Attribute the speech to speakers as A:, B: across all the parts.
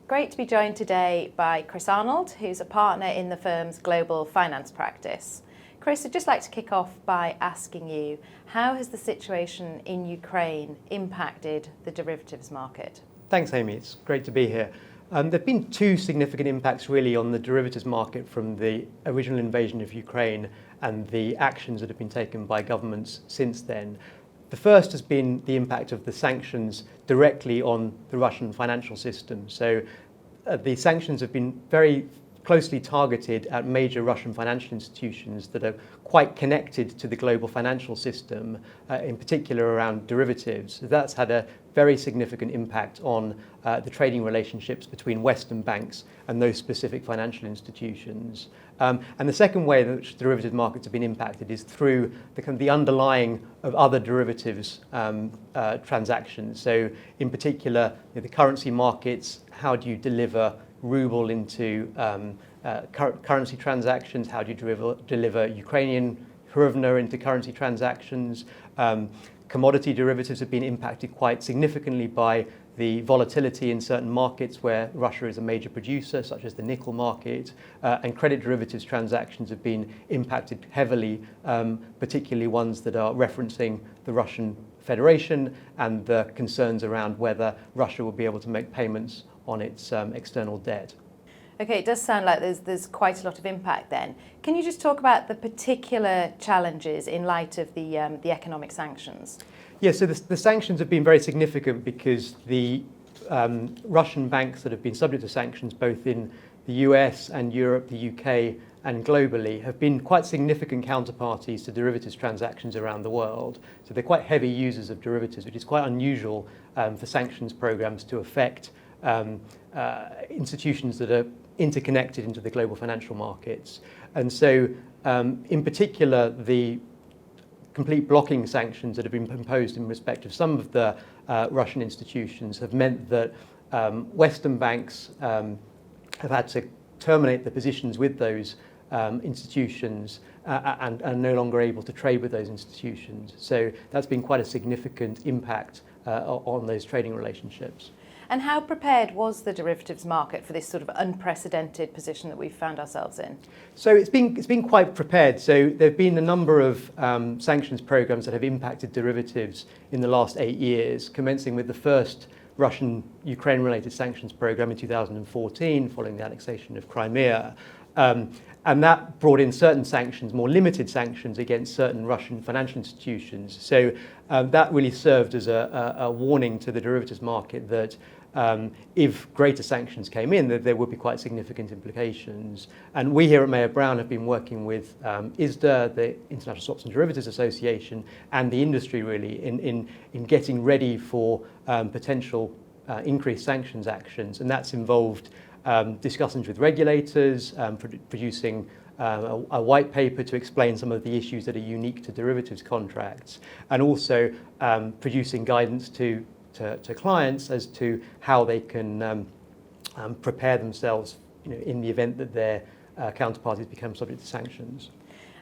A: Great to be joined today by Chris Arnold, who's a partner in the firm's global finance practice. Chris, I'd just like to kick off by asking you, how has the situation in Ukraine impacted the derivatives market?
B: Thanks, Amy. It's great to be here. There have been two significant impacts really on the derivatives market from the original invasion of Ukraine and the actions that have been taken by governments since then. The first has been the impact of the sanctions directly on the Russian financial system. So the sanctions have been very closely targeted at major Russian financial institutions that are quite connected to the global financial system, in particular around derivatives. That's had a very significant impact on the trading relationships between Western banks and those specific financial institutions. And the second way in which derivative markets have been impacted is through the underlying of other derivatives transactions. So in particular, the currency markets, how do you deliver ruble into currency transactions? How do you deliver Ukrainian hryvnia into currency transactions? Commodity derivatives have been impacted quite significantly by the volatility in certain markets where Russia is a major producer, such as the nickel market, and credit derivatives transactions have been impacted heavily, particularly ones that are referencing the Russian Federation and the concerns around whether Russia will be able to make payments on its external debt.
A: Okay, it does sound like there's quite a lot of impact then. Can you just talk about the particular challenges in light of the economic sanctions?
B: Yes, so the sanctions have been very significant because the Russian banks that have been subject to sanctions, both in the US and Europe, the UK and globally, have been quite significant counterparties to derivatives transactions around the world. So they're quite heavy users of derivatives, which is quite unusual for sanctions programs to affect institutions that are interconnected into the global financial markets. And so in particular, the complete blocking sanctions that have been imposed in respect of some of the Russian institutions have meant that Western banks have had to terminate the positions with those institutions and are no longer able to trade with those institutions. So that's been quite a significant impact on those trading relationships.
A: And how prepared was the derivatives market for this sort of unprecedented position that we've found ourselves in?
B: So it's been quite prepared. So there have been a number of sanctions programs that have impacted derivatives in the last 8 years, commencing with the first Russian-Ukraine-related sanctions program in 2014, following the annexation of Crimea. And that brought in certain sanctions, more limited sanctions against certain Russian financial institutions. So that really served as a warning to the derivatives market that if greater sanctions came in, that there would be quite significant implications. And we here at Mayer Brown have been working with ISDA, the International Swaps and Derivatives Association, and the industry really in getting ready for potential increased sanctions actions. And that's involved discussions with regulators, producing a white paper to explain some of the issues that are unique to derivatives contracts, and also producing guidance to clients as to how they can prepare themselves, in the event that their counterparties become subject to sanctions.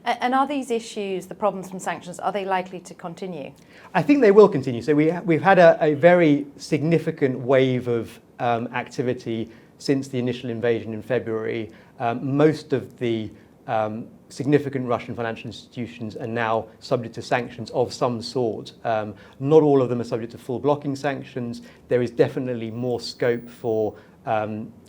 A: And are these issues, the problems from sanctions, are they likely to continue?
B: I think they will continue. So we've had a very significant wave of activity since the initial invasion in February. Most of the significant Russian financial institutions are now subject to sanctions of some sort. Not all of them are subject to full blocking sanctions. There is definitely more scope for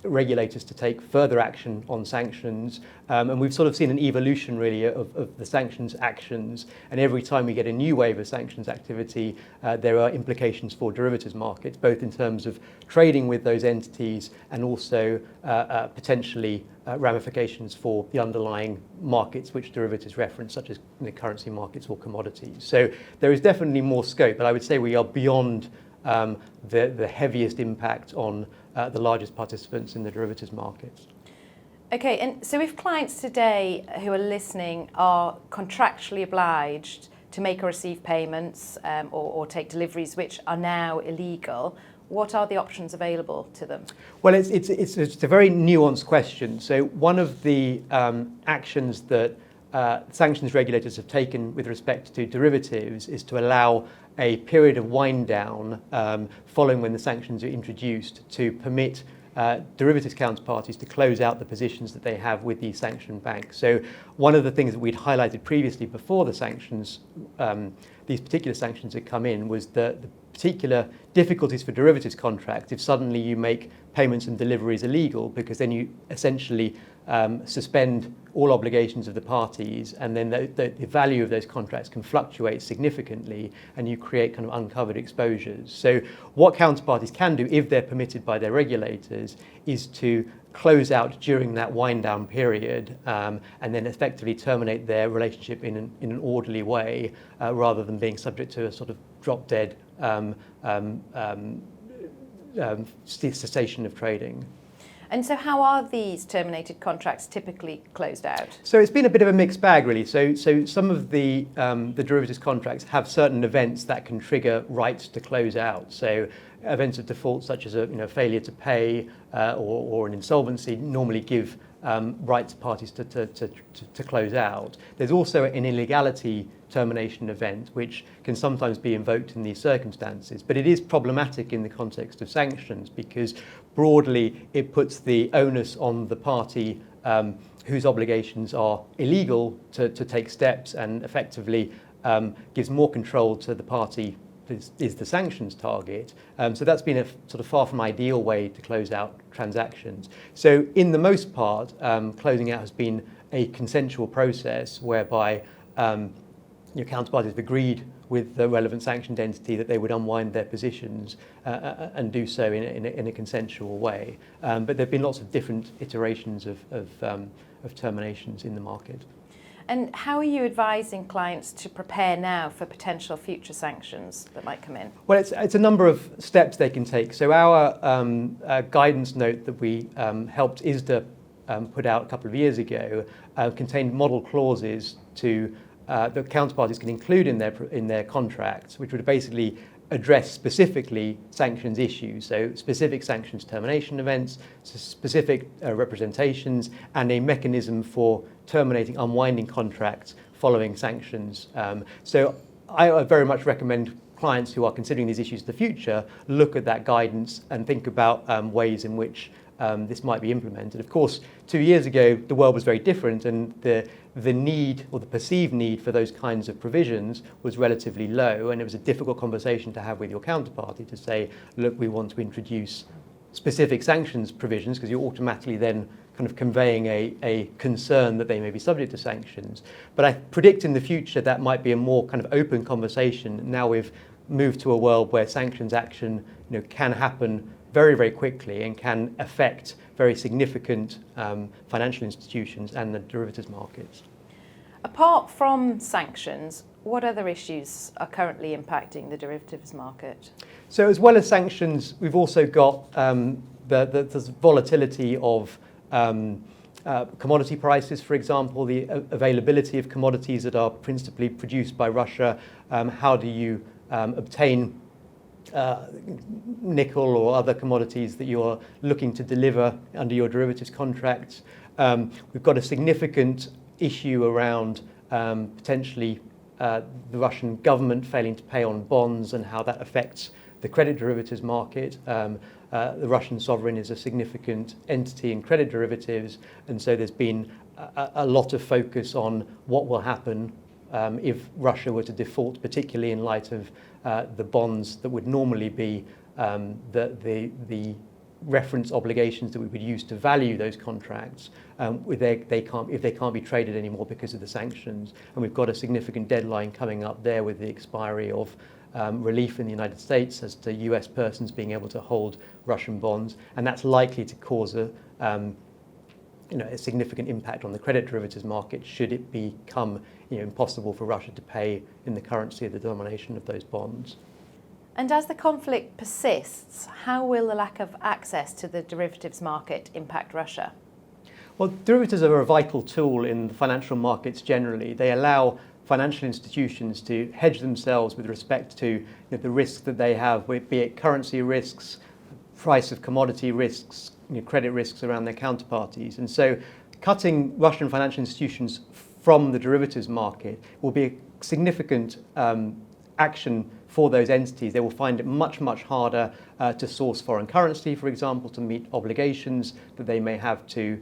B: regulators to take further action on sanctions. And we've sort of seen an evolution really of the sanctions actions. And every time we get a new wave of sanctions activity, there are implications for derivatives markets, both in terms of trading with those entities and also potentially ramifications for the underlying markets which derivatives reference, such as currency markets or commodities. So there is definitely more scope, but I would say we are beyond the heaviest impact on the largest participants in the derivatives markets.
A: Okay, and so if clients today who are listening are contractually obliged to make or receive payments or take deliveries which are now illegal, what are the options available to them? Well,
B: it's a very nuanced question. So one of the actions that sanctions regulators have taken with respect to derivatives is to allow a period of wind down following when the sanctions are introduced to permit derivatives counterparties to close out the positions that they have with these sanctioned banks. So one of the things that we'd highlighted previously before the sanctions, these particular sanctions had come in, was the particular difficulties for derivatives contracts if suddenly you make payments and deliveries illegal, because then you essentially suspend all obligations of the parties, and then the value of those contracts can fluctuate significantly, and you create kind of uncovered exposures. So what counterparties can do, if they're permitted by their regulators, is to close out during that wind down period, and then effectively terminate their relationship in an orderly way, rather than being subject to a sort of drop dead cessation of trading.
A: And so how are these terminated contracts typically closed out?
B: So it's been a bit of a mixed bag, really. So some of the derivatives contracts have certain events that can trigger rights to close out. So events of default, such as a failure to pay or an insolvency, normally give right to parties to close out. There's also an illegality termination event, which can sometimes be invoked in these circumstances. But it is problematic in the context of sanctions, because broadly it puts the onus on the party whose obligations are illegal to take steps, and effectively gives more control to the party that is the sanctions target. So that's been a sort of far from ideal way to close out transactions. So in the most part, closing out has been a consensual process whereby your counterparties have agreed with the relevant sanctioned entity that they would unwind their positions and do so in a consensual way. But there have been lots of different iterations of terminations in the market.
A: And how are you advising clients to prepare now for potential future sanctions that might come in?
B: Well, it's a number of steps they can take. So our guidance note that we helped ISDA put out a couple of years ago contained model clauses to that counterparties can include in their contracts, which would basically address specifically sanctions issues, so specific sanctions termination events, specific representations, and a mechanism for terminating, unwinding contracts following sanctions. So I very much recommend clients who are considering these issues in the future look at that guidance and think about ways in which this might be implemented. Of course, 2 years ago, the world was very different, and the need, or the perceived need, for those kinds of provisions was relatively low, and it was a difficult conversation to have with your counterparty to say, look, we want to introduce specific sanctions provisions, because you're automatically then kind of conveying a concern that they may be subject to sanctions. But I predict in the future that might be a more kind of open conversation. Now we've moved to a world where sanctions action can happen very, very quickly and can affect very significant financial institutions and the derivatives markets.
A: Apart from sanctions, what other issues are currently impacting the derivatives market?
B: So as well as sanctions, we've also got the volatility of commodity prices, for example, the availability of commodities that are principally produced by Russia. How do you obtain nickel or other commodities that you're looking to deliver under your derivatives contracts? We've got a significant issue around potentially the Russian government failing to pay on bonds and how that affects the credit derivatives market. The Russian sovereign is a significant entity in credit derivatives, and so there's been a lot of focus on what will happen if Russia were to default, particularly in light of the bonds that would normally be the reference obligations that we would use to value those contracts, if they can't be traded anymore because of the sanctions. And we've got a significant deadline coming up there with the expiry of relief in the United States as to US persons being able to hold Russian bonds, and that's likely to cause a significant impact on the credit derivatives market should it become impossible for Russia to pay in the currency of the denomination of those bonds.
A: And as the conflict persists, how will the lack of access to the derivatives market impact Russia?
B: Well, derivatives are a vital tool in the financial markets generally. They allow financial institutions to hedge themselves with respect to the risks that they have, be it currency risks, price of commodity risks, credit risks around their counterparties. And so cutting Russian financial institutions from the derivatives market will be a significant action for those entities. They will find it much, much harder to source foreign currency, for example, to meet obligations that they may have to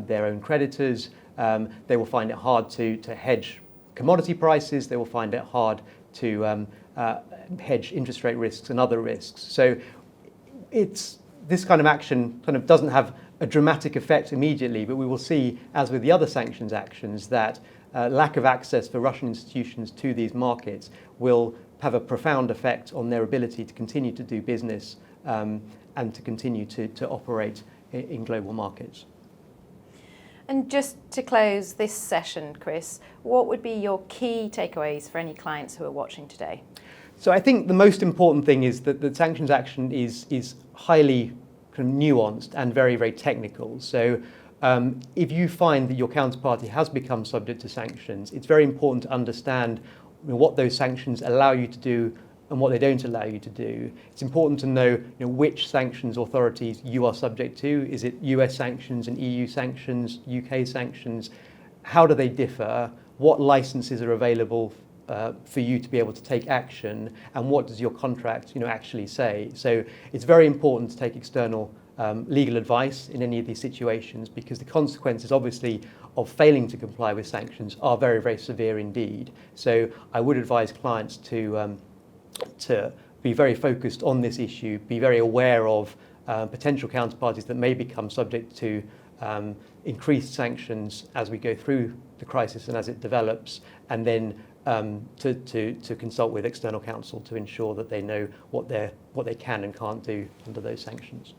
B: their own creditors. They will find it hard to hedge commodity prices. They will find it hard to hedge interest rate risks and other risks. So this kind of action kind of doesn't have a dramatic effect immediately, but we will see, as with the other sanctions actions, that lack of access for Russian institutions to these markets will have a profound effect on their ability to continue to do business and to continue to operate in global markets.
A: And just to close this session, Chris, what would be your key takeaways for any clients who are watching today?
B: So I think the most important thing is that the sanctions action is highly kind of nuanced and very, very technical. So if you find that your counterparty has become subject to sanctions, it's very important to understand what those sanctions allow you to do and what they don't allow you to do. It's important to know, which sanctions authorities you are subject to. Is it US sanctions and EU sanctions, UK sanctions? How do they differ? What licenses are available for you to be able to take action, and what does your contract actually say? So it's very important to take external legal advice in any of these situations, because the consequences obviously of failing to comply with sanctions are very, very severe indeed. So I would advise clients to be very focused on this issue, be very aware of potential counterparties that may become subject to increased sanctions as we go through the crisis and as it develops, and then to consult with external counsel to ensure that they know what they can and can't do under those sanctions.